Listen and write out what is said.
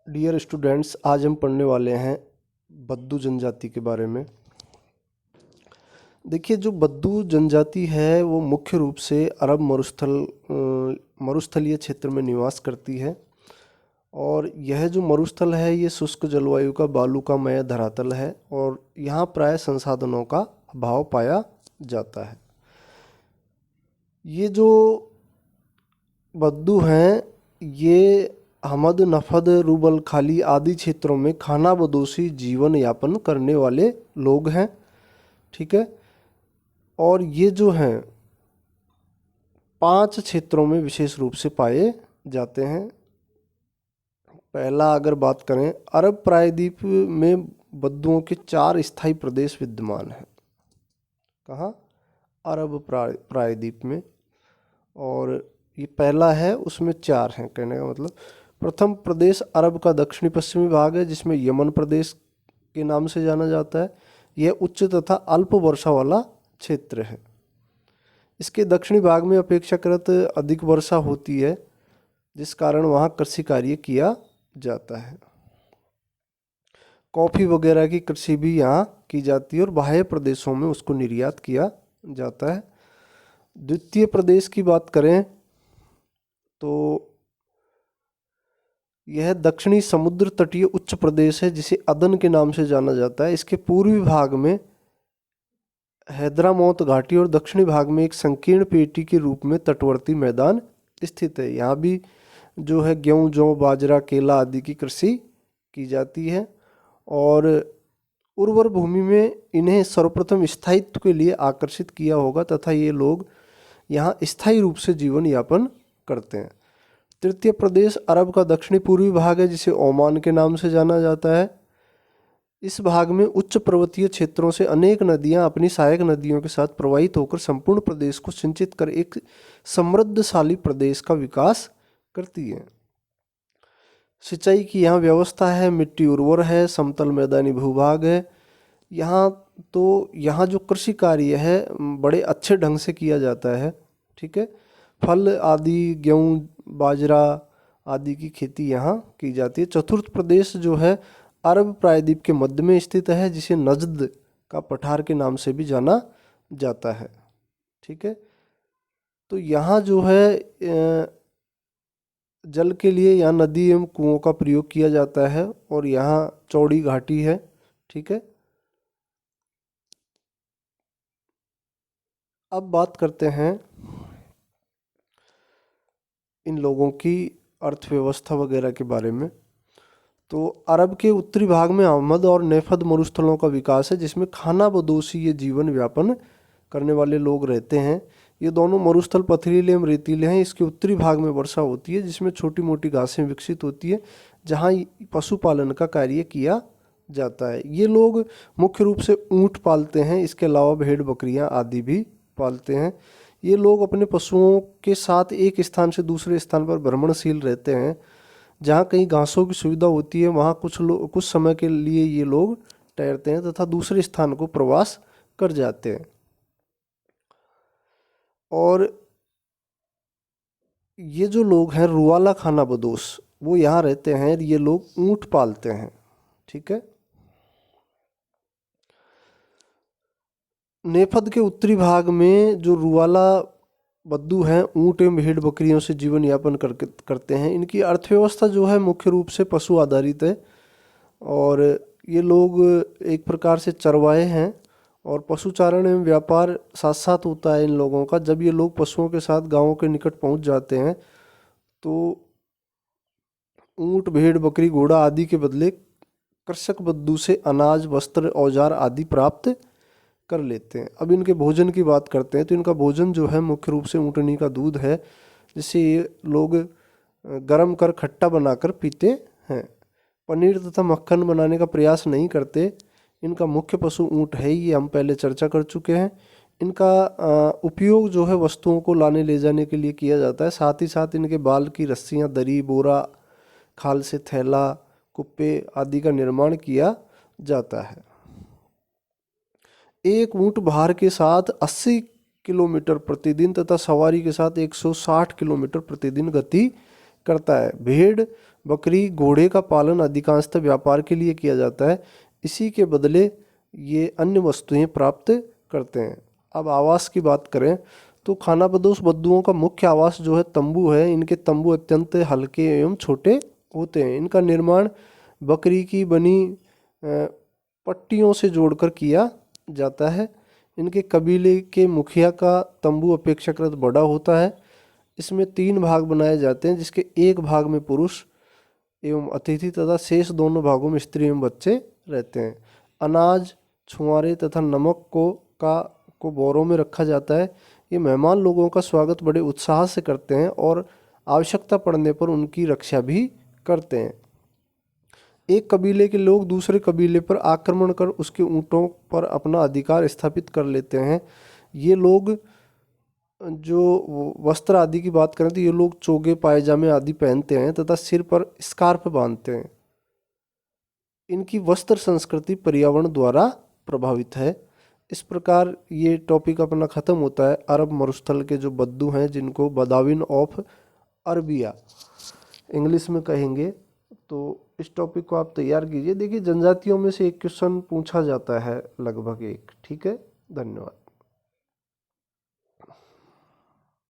Dear students, आज हम पढ़ने वाले हैं बद्दू जनजाति के बारे में। देखिए, जो बद्दू जनजाति है वो मुख्य रूप से अरब मरुस्थलीय क्षेत्र में निवास करती है। और यह जो मरुस्थल है ये शुष्क जलवायु का बालूकामय धरातल है और यहाँ प्राय संसाधनों का अभाव पाया जाता है। ये जो बद्दू हैं ये हमद, नफद, रूबल खाली आदि क्षेत्रों में खानाबदोशी जीवन यापन करने वाले लोग हैं। ठीक है। और ये जो हैं 5 क्षेत्रों में विशेष रूप से पाए जाते हैं। पहला अगर बात करें, अरब प्रायद्वीप में बद्दुओं के 4 स्थायी प्रदेश विद्यमान हैं। कहाँ? अरब प्रायद्वीप में। और ये पहला है, उसमें 4 हैं। कहने का मतलब, प्रथम प्रदेश अरब का दक्षिणी पश्चिमी भाग है जिसमें यमन प्रदेश के नाम से जाना जाता है। यह उच्च तथा अल्प वर्षा वाला क्षेत्र है। इसके दक्षिणी भाग में अपेक्षाकृत अधिक वर्षा होती है जिस कारण वहाँ कृषि कार्य किया जाता है। कॉफ़ी वगैरह की कृषि भी यहाँ की जाती है और बाह्य प्रदेशों में उसको निर्यात किया जाता है। द्वितीय प्रदेश की बात करें तो यह दक्षिणी समुद्र तटीय उच्च प्रदेश है जिसे अदन के नाम से जाना जाता है। इसके पूर्वी भाग में हैदरामौत घाटी और दक्षिणी भाग में एक संकीर्ण पेटी के रूप में तटवर्ती मैदान स्थित है। यहाँ भी जो है गेहूँ, जौ, बाजरा, केला आदि की कृषि की जाती है। और उर्वर भूमि में इन्हें सर्वप्रथम स्थायित्व के लिए आकर्षित किया होगा तथा ये लोग यहाँ स्थायी रूप से जीवन यापन करते हैं। तृतीय प्रदेश अरब का दक्षिणी पूर्वी भाग है जिसे ओमान के नाम से जाना जाता है। इस भाग में उच्च पर्वतीय क्षेत्रों से अनेक नदियां अपनी सहायक नदियों के साथ प्रवाहित होकर संपूर्ण प्रदेश को सिंचित कर एक समृद्धशाली प्रदेश का विकास करती है। सिंचाई की यहाँ व्यवस्था है, मिट्टी उर्वर है, समतल मैदानी भूभाग है। यहाँ जो कृषि कार्य है बड़े अच्छे ढंग से किया जाता है। ठीक है। फल आदि, गेहूँ, बाजरा आदि की खेती यहाँ की जाती है। चतुर्थ प्रदेश जो है अरब प्रायद्वीप के मध्य में स्थित है जिसे नजद का पठार के नाम से भी जाना जाता है। ठीक है। तो यहाँ जो है जल के लिए यहाँ नदी एवं कुओं का प्रयोग किया जाता है और यहाँ चौड़ी घाटी है। ठीक है। अब बात करते हैं इन लोगों की अर्थव्यवस्था वगैरह के बारे में। तो अरब के उत्तरी भाग में अहमद और नेफद मरुस्थलों का विकास है जिसमें खानाबदोशी ये जीवन व्यापन करने वाले लोग रहते हैं। ये दोनों मरुस्थल पथरीले एवं रेतीले हैं। इसके उत्तरी भाग में वर्षा होती है जिसमें छोटी मोटी घासें विकसित होती है जहाँ पशुपालन का कार्य किया जाता है। ये लोग मुख्य रूप से ऊँट पालते हैं, इसके अलावा भेड़ बकरियाँ आदि भी पालते हैं। ये लोग अपने पशुओं के साथ एक स्थान से दूसरे स्थान पर भ्रमणशील रहते हैं। जहाँ कहीं घासों की सुविधा होती है वहाँ कुछ समय के लिए ये लोग ठहरते हैं तथा दूसरे स्थान को प्रवास कर जाते हैं। और ये जो लोग हैं रुवाला खानाबदोश, वो यहाँ रहते हैं। ये लोग ऊँट पालते हैं। ठीक है। नेफद के उत्तरी भाग में जो रुवाला बद्दू हैं ऊँट एवं भेड़ बकरियों से जीवन यापन करते हैं। इनकी अर्थव्यवस्था जो है मुख्य रूप से पशु आधारित है और ये लोग एक प्रकार से चरवाहे हैं और पशुचारण एवं व्यापार साथ साथ होता है इन लोगों का। जब ये लोग पशुओं के साथ गांवों के निकट पहुंच जाते हैं तो ऊँट, भेड़, बकरी, घोड़ा आदि के बदले कृषक बद्दू से अनाज, वस्त्र, औजार आदि प्राप्त कर लेते हैं। अब इनके भोजन की बात करते हैं तो इनका भोजन जो है मुख्य रूप से ऊँटनी का दूध है जिसे ये लोग गर्म कर खट्टा बनाकर पीते हैं। पनीर तथा मक्खन बनाने का प्रयास नहीं करते। इनका मुख्य पशु ऊँट है, ये हम पहले चर्चा कर चुके हैं। इनका उपयोग जो है वस्तुओं को लाने ले जाने के लिए किया जाता है। साथ ही साथ इनके बाल की रस्सियाँ, दरी, बोरा, खाल से थैला, कुप्पे आदि का निर्माण किया जाता है। एक ऊँट भार के साथ 80 किलोमीटर प्रतिदिन तथा सवारी के साथ 160 किलोमीटर प्रतिदिन गति करता है। भेड़ बकरी घोड़े का पालन अधिकांशतः व्यापार के लिए किया जाता है, इसी के बदले ये अन्य वस्तुएं प्राप्त करते हैं। अब आवास की बात करें तो खानाबदोश बद्दुओं का मुख्य आवास जो है तंबू है। इनके तंबू अत्यंत हल्के एवं छोटे होते हैं। इनका निर्माण बकरी की बनी पट्टियों से जोड़कर किया जाता है। इनके कबीले के मुखिया का तंबू अपेक्षाकृत बड़ा होता है। इसमें 3 भाग बनाए जाते हैं, जिसके एक भाग में पुरुष एवं अतिथि तथा शेष दोनों भागों में स्त्री एवं बच्चे रहते हैं। अनाज, छुआरे तथा नमक को बोरों में रखा जाता है। ये मेहमान लोगों का स्वागत बड़े उत्साह से करते हैं और आवश्यकता पड़ने पर उनकी रक्षा भी करते हैं। एक कबीले के लोग दूसरे कबीले पर आक्रमण कर उसके ऊँटों पर अपना अधिकार स्थापित कर लेते हैं। ये लोग जो वस्त्र आदि की बात करें तो ये लोग चोगे पायजामे आदि पहनते हैं तथा सिर पर स्कार्फ बांधते हैं। इनकी वस्त्र संस्कृति पर्यावरण द्वारा प्रभावित है। इस प्रकार ये टॉपिक अपना ख़त्म होता है। अरब मरुस्थल के जो बद्दू हैं, जिनको बदाविन ऑफ अरबिया इंग्लिश में कहेंगे, तो इस टॉपिक को आप तैयार कीजिए। देखिए जनजातियों में से एक क्वेश्चन पूछा जाता है लगभग एक। ठीक है, धन्यवाद।